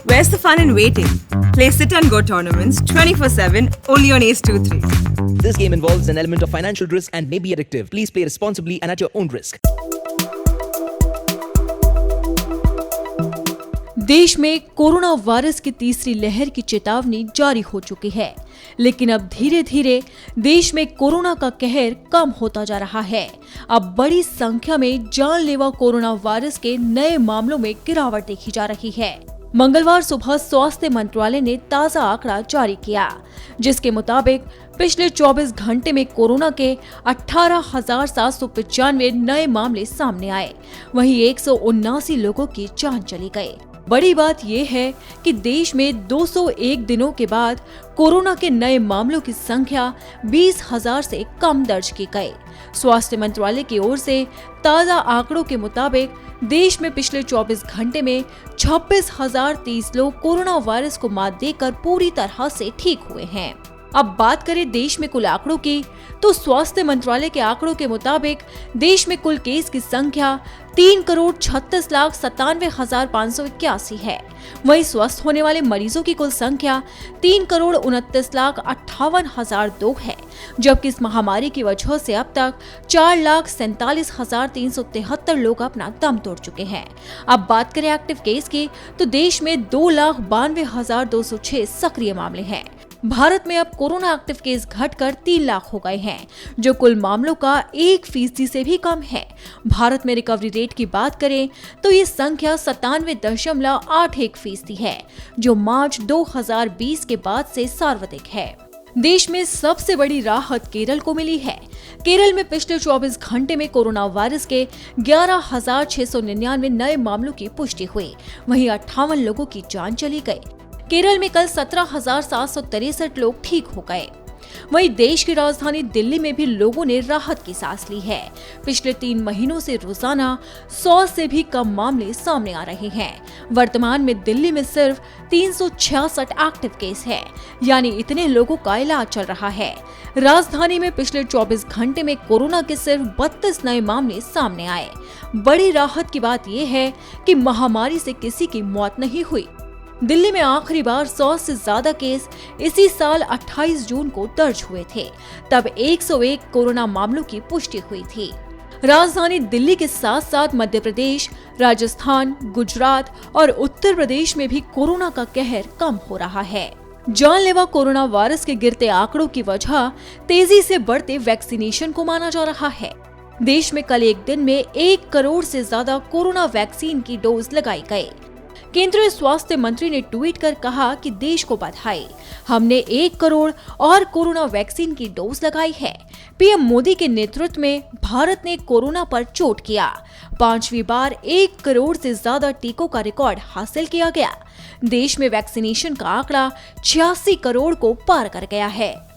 Where's the fun in waiting? Play Sit and Go tournaments 24/7 only on Ace 2-3. This game involves an element of financial risk and may be addictive. Please play responsibly and at your own risk. देश में corona virus की तीसरी लहर की चेतावनी जारी हो चुकी है, लेकिन अब धीरे धीरे देश में कोरोना का कहर कम होता जा रहा है। अब बड़ी संख्या में जानलेवा कोरोना वायरस के नए मामलों में गिरावट देखी जा रही है। मंगलवार सुबह स्वास्थ्य मंत्रालय ने ताजा आंकड़ा जारी किया, जिसके मुताबिक पिछले 24 घंटे में कोरोना के 18,795 नए मामले सामने आए। वहीं 179 लोगों की जान चली गई। बड़ी बात यह है कि देश में 201 दिनों के बाद कोरोना के नए मामलों की संख्या 20,000 से कम दर्ज की गई। स्वास्थ्य मंत्रालय की ओर से ताजा आंकड़ों के मुताबिक देश में पिछले 24 घंटे में 26,030 लोग कोरोना वायरस को मात देकर पूरी तरह से ठीक हुए हैं। अब बात करें देश में कुल आंकड़ों की, तो स्वास्थ्य मंत्रालय के आंकड़ों के मुताबिक देश में कुल केस की संख्या 3,36,97,581 है। वहीं स्वस्थ होने वाले मरीजों की कुल संख्या 3,29,58,002 है, जबकि इस महामारी की वजह से अब तक 4,47,373 लोग अपना दम तोड़ चुके हैं। अब बात करें एक्टिव केस की, तो देश में 2,92,206 सक्रिय मामले हैं। भारत में अब कोरोना एक्टिव केस घटकर 3 लाख हो गए हैं, जो कुल मामलों का 1% से भी कम है। भारत में रिकवरी रेट की बात करें तो ये संख्या 97.81% है, जो मार्च 2020 के बाद से सर्वाधिक है। देश में सबसे बड़ी राहत केरल को मिली है। केरल में पिछले 24 घंटे में कोरोना वायरस के 11,699 नए मामलों की पुष्टि हुई। वहीं 58 लोगों की जान चली गई। केरल में कल 17,763 लोग ठीक हो गए। वहीं देश की राजधानी दिल्ली में भी लोगों ने राहत की सांस ली है। पिछले 3 महीनों से रोजाना 100 से भी कम मामले सामने आ रहे हैं। वर्तमान में दिल्ली में सिर्फ 366 एक्टिव केस है, यानी इतने लोगों का इलाज चल रहा है। राजधानी में पिछले 24 घंटे में कोरोना के सिर्फ 32 नए मामले सामने आए। बड़ी राहत की बात यह है कि महामारी से किसी की मौत नहीं हुई। दिल्ली में आखिरी बार 100 से ज्यादा केस इसी साल 28 जून को दर्ज हुए थे। तब 101 कोरोना मामलों की पुष्टि हुई थी। राजधानी दिल्ली के साथ साथ मध्य प्रदेश, राजस्थान, गुजरात और उत्तर प्रदेश में भी कोरोना का कहर कम हो रहा है। जानलेवा कोरोना वायरस के गिरते आंकड़ों की वजह तेजी से बढ़ते वैक्सीनेशन को माना जा रहा है। देश में कल एक दिन में 1 करोड़ से ज्यादा कोरोना वैक्सीन की डोज लगाई गई। केंद्रीय स्वास्थ्य मंत्री ने ट्वीट कर कहा कि देश को बधाई, हमने 1 करोड़ और कोरोना वैक्सीन की डोज लगाई है। पीएम मोदी के नेतृत्व में भारत ने कोरोना पर चोट किया। 5वीं बार 1 करोड़ से ज्यादा टीकों का रिकॉर्ड हासिल किया गया। देश में वैक्सीनेशन का आंकड़ा 86 करोड़ को पार कर गया है।